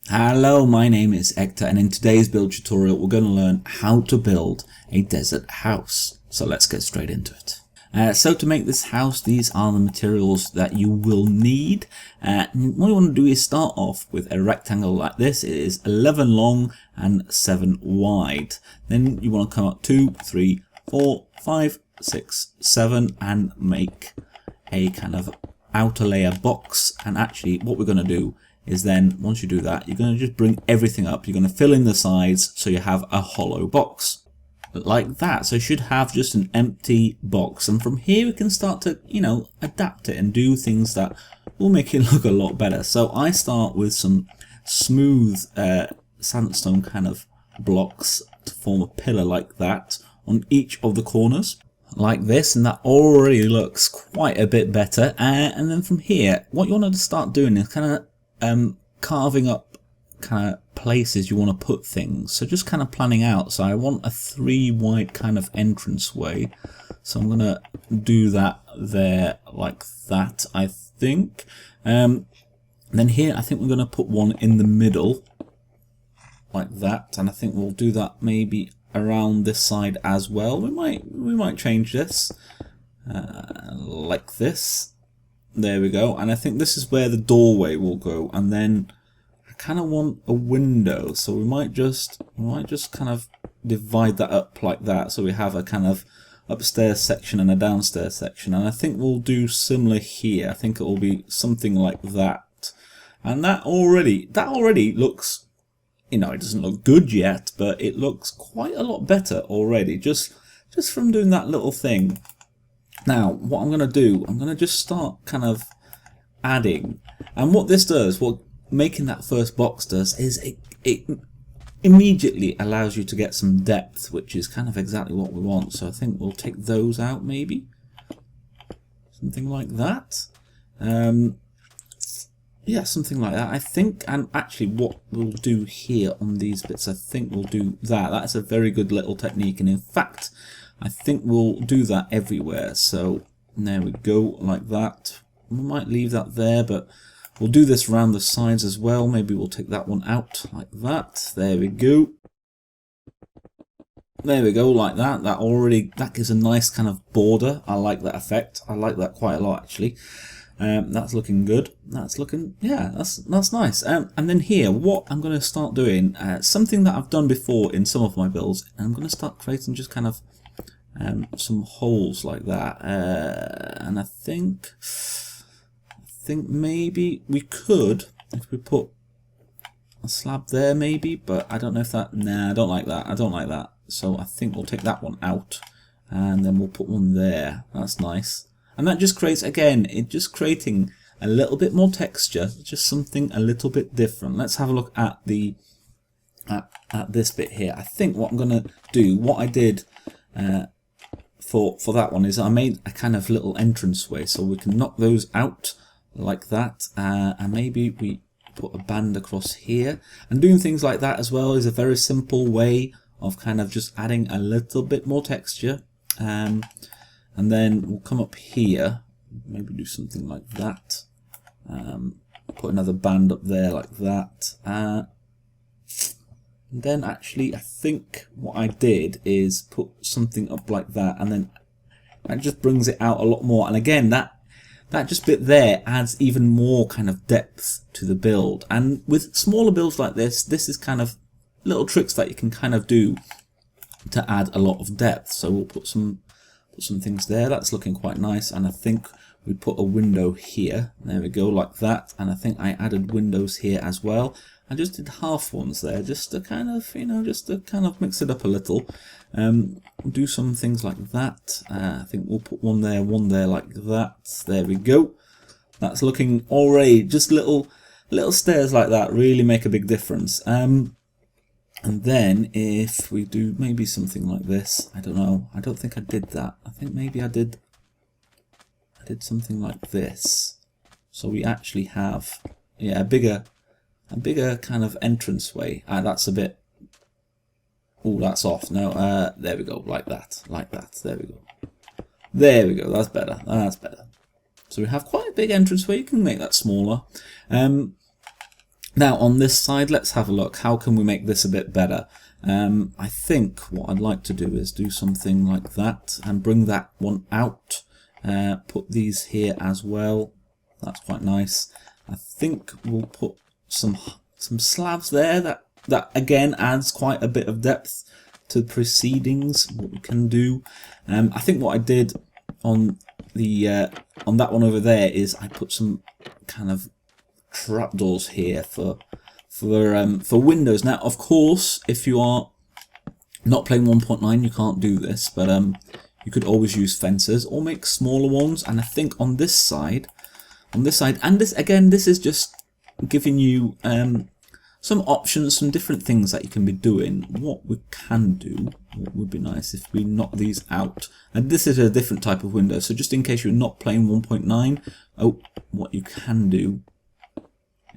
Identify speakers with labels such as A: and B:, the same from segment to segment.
A: Hello, my name is Ector, and in today's build tutorial we're going to learn how to build a desert house. So let's get straight into it. So to make this house, these are the materials that you will need. What you want to do is start off with a rectangle like this. It is 11 long and 7 wide. Then you want to come up 2, 3, 4, 5, 6, 7 and make a kind of outer layer box. And actually what we're going to do is then once you do that, you're going to just bring everything up. You're going to fill in the sides so you have a hollow box like that. So you should have just an empty box, and from here we can start to adapt it and do things that will make it look a lot better. So I start with some smooth sandstone kind of blocks to form a pillar like that on each of the corners like this, and that already looks quite a bit better. And then from here what you want to start doing is kind of carving up kind of places you want to put things. So just kind of planning out. So I want a 3 wide kind of entrance way. So I'm gonna do that there like that, I think. Then here I think we're gonna put one in the middle like that, and I think we'll do that maybe around this side as well. We might change this like this. There we go, and I think this is where the doorway will go, and then I kind of want a window, so we might just kind of divide that up like that, so we have a kind of upstairs section and a downstairs section. And I think we'll do similar here. I think it will be something like that, and that already looks, it doesn't look good yet, but it looks quite a lot better already just from doing that little thing. Now, what I'm going to do, I'm going to just start kind of adding. And what this does, what making that first box does, is it immediately allows you to get some depth, which is kind of exactly what we want. So I think we'll take those out maybe. Something like that. Yeah, something like that, I think. And actually what we'll do here on these bits, I think we'll do that. That's a very good little technique. And in fact, I think we'll do that everywhere. So there we go, like that. We might leave that there, but we'll do this around the sides as well. Maybe we'll take that one out like that. There we go. There we go, like that. That gives a nice kind of border. I like that effect. I like that quite a lot actually. That's looking good. That's looking, yeah, that's nice. And then here, what I'm going to start doing, something that I've done before in some of my builds, and I'm going to start creating just kind of some holes like that, and I think maybe we could, if we put a slab there maybe, but I don't know if that, nah, I don't like that, so I think we'll take that one out, and then we'll put one there. That's nice, and that just creates, again, it just creating a little bit more texture, just something a little bit different. Let's have a look at the at this bit here. I think what I'm gonna do, what I did for that one, is I made a kind of little entranceway, so we can knock those out like that, and maybe we put a band across here. And doing things like that as well is a very simple way of kind of just adding a little bit more texture. And then we'll come up here, maybe do something like that, put another band up there like that. And then actually I think what I did is put something up like that, and then that just brings it out a lot more. And again, that just bit there adds even more kind of depth to the build. And with smaller builds like this is kind of little tricks that you can kind of do to add a lot of depth. So we'll put some things there. That's looking quite nice. And I think we put a window here. There we go, like that. And I think I added windows here as well. I just did half ones there, just to kind of, mix it up a little. Do some things like that. I think we'll put one there like that. There we go. That's looking already, just little stairs like that really make a big difference. And then if we do maybe something like this, I don't know. I don't think I did that. I think maybe I did something like this. So we actually have, yeah, a bigger kind of entranceway. That's a bit, oh, that's off. No, there we go, like that, there we go, that's better. So we have quite a big entranceway. You can make that smaller. Now on this side, let's have a look. How can we make this a bit better? I think what I'd like to do is do something like that and bring that one out. Put these here as well. That's quite nice. I think we'll put some slabs there. That again adds quite a bit of depth to the proceedings. What we can do. I think what I did on that one over there is I put some kind of trapdoors here for windows. Now, of course, if you are not playing 1.9, you can't do this, but you could always use fences or make smaller ones. And I think on this side, and this again, this is just giving you some options, some different things that you can be doing. What we can do, what would be nice if we knock these out. And this is a different type of window, so just in case you're not playing 1.9, what you can do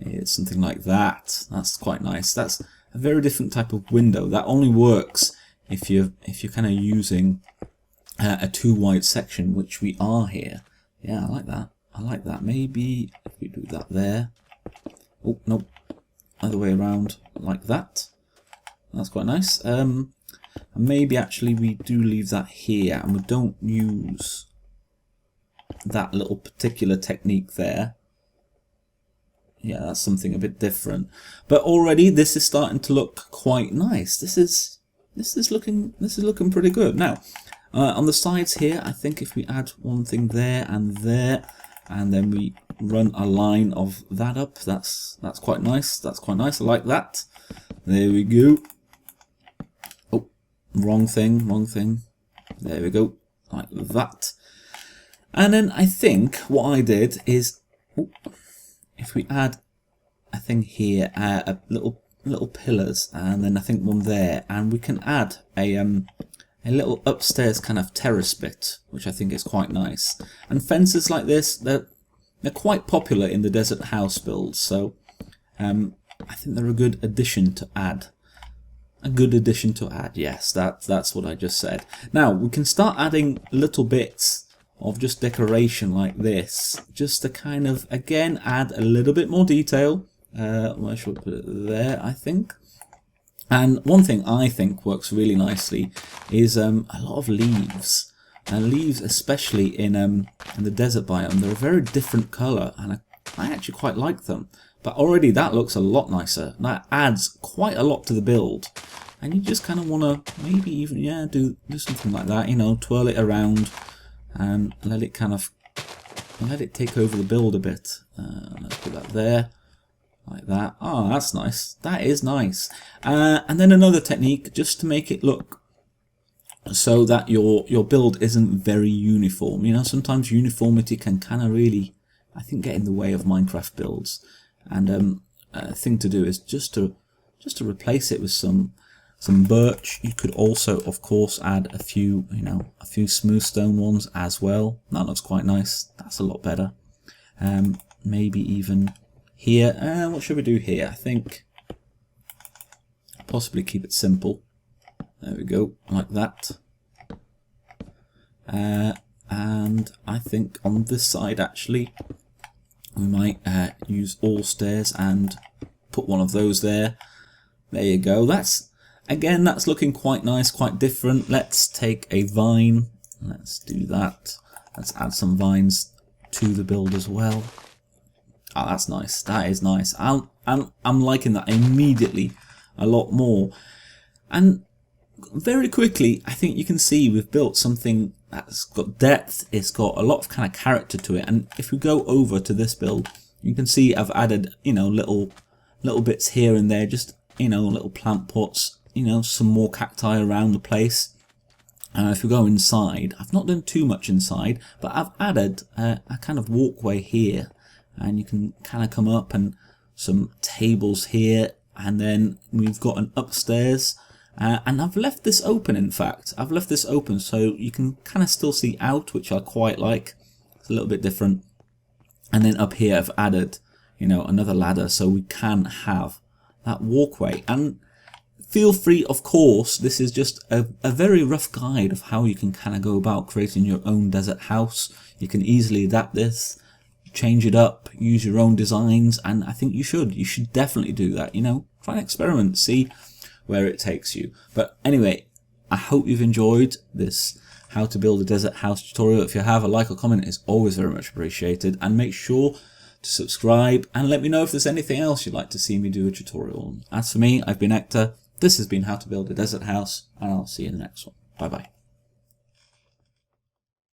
A: is something like that. That's quite nice. That's a very different type of window. That only works if you're kind of using a too wide section, which we are here. Yeah, I like that. I like that. Maybe if we do that there. Oh, no. Other way around, like that. That's quite nice. And maybe actually we do leave that here and we don't use that little particular technique there. Yeah, that's something a bit different. But already this is starting to look quite nice. This is looking pretty good. Now, on the sides here, I think if we add one thing there, and then we run a line of that up, that's quite nice. That's quite nice. I like that. There we go. Oh, wrong thing. There we go, like that. And then I think what I did is, if we add a thing here, a little pillars, and then I think one there, and we can add a little upstairs kind of terrace bit, which I think is quite nice. And fences like this, they're quite popular in the desert house builds, so I think they're a good addition to add. A good addition to add, yes, that's what I just said. Now we can start adding little bits of just decoration like this, just to kind of again add a little bit more detail. Where should we put it? There, I think. And one thing I think works really nicely is a lot of leaves. Leaves, especially in the desert biome, they're a very different colour, and I actually quite like them. But already that looks a lot nicer. That adds quite a lot to the build, and you just kind of want to maybe even do something like that. You know, twirl it around and let it take over the build a bit. Let's put that there. Like that. Oh, that's nice. That is nice. And then another technique, just to make it look so that your build isn't very uniform. You know, sometimes uniformity can kind of really, I think, get in the way of Minecraft builds. And a thing to do is just to replace it with some birch. You could also, of course, add a few smooth stone ones as well. That looks quite nice. That's a lot better. Maybe even here, what should we do here? I think possibly keep it simple. There we go, like that. And I think on this side actually we might use all stairs and put one of those there. There you go. That's looking quite nice, quite different. Let's take a vine. Let's do that. Let's add some vines to the build as well. Oh, that's nice. That is nice. I'm liking that immediately a lot more. And very quickly, I think you can see we've built something that's got depth. It's got a lot of kind of character to it. And if we go over to this build, you can see I've added, little bits here and there, just, little plant pots, some more cacti around the place. If we go inside, I've not done too much inside, but I've added a kind of walkway here. And you can kind of come up, and some tables here, and then we've got an upstairs, and I've left this open. In fact, I've left this open so you can kind of still see out, which I quite like. It's a little bit different. And then up here I've added another ladder so we can have that walkway. And feel free, of course, this is just a very rough guide of how you can kind of go about creating your own desert house. You can easily adapt this. change it up, use your own designs, and I think you should definitely do that. You know, try and experiment, see where it takes you. But anyway, I hope you've enjoyed this how to build a desert house tutorial. If you have, a like or comment is always very much appreciated, and make sure to subscribe and let me know if there's anything else you'd like to see me do a tutorial on. As for me, I've been Ector, this has been how to build a desert house, and I'll see you in the next one. Bye bye.